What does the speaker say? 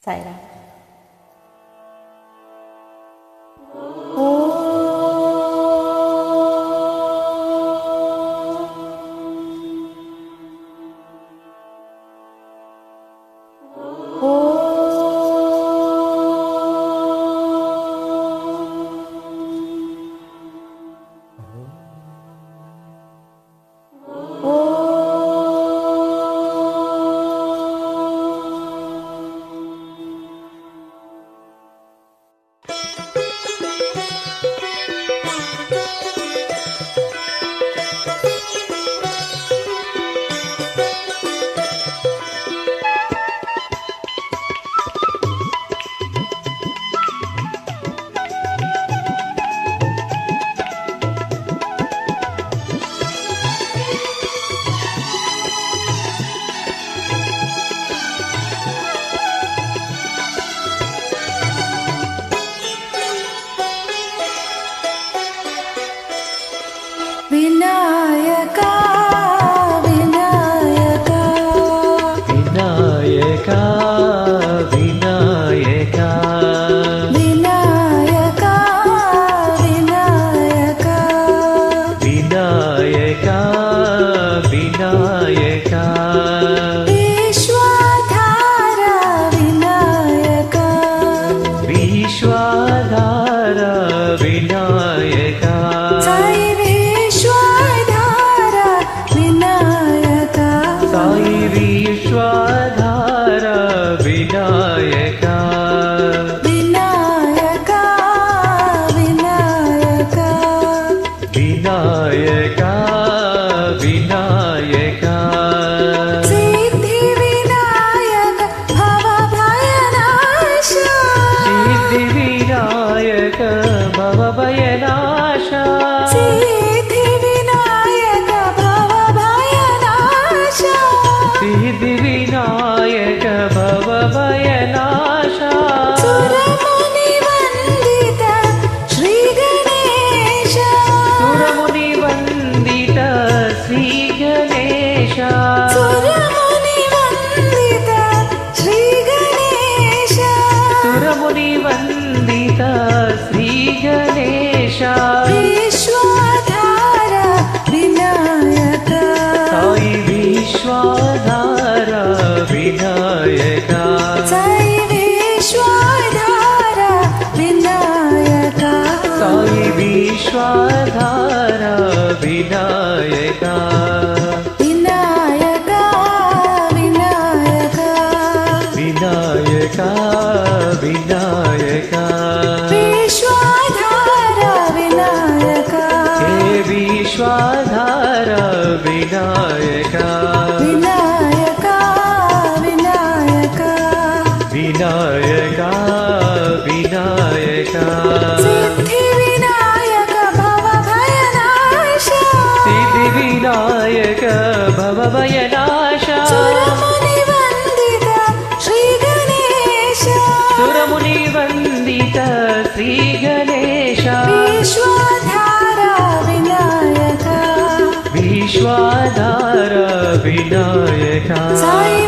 సాయిరామ్. వినాయకా వినాయకా వినాయకా వినాయకా వినాయకా వినాయకా వినాయకా వినాయకా విశ్వధార వినాయకా విశ్వధార వినాయకా సాయి విశ్వధార వినాయకా సాయి విశ్వధార వినాయకా వినాయకా వినాయకా వినాయకా వినాయకా సిద్ధి వినాయక భవ భయనాశ సిద్ధి వినాయక భవ భయనాశ సిద్ధి వినాయక భవ భయనాశ సిద్ధి వినాయక భవ భయనాశ సురముని వందిత శ్రీ గణేశ సురముని వందిత శ్రీ గణేశ సురముని వందిత శ్రీ గణేశ సురముని వందిత శ్రీ గణేశ విశ్వధార వినాయక సాయి విశ్వధార వినాయక సాయి విశ్వధార వినాయక సాయి విశ్వధార వినాయక వినాయక వినాయక వినాయక వినాయక విశ్వధార వినాయక హే విశ్వధార వినాయక వినాయక వినాయక వినాయక వినాయక సిద్ధి వినాయక భవ భయనాశ సిద్ధి వినాయక భవ భయనాశ సురముని వందిత శ్రీ గణేశ సురముని వందిత శ్రీ గణేశ విశ్వధార వినాయక విశ్వధార వినాయక సాయి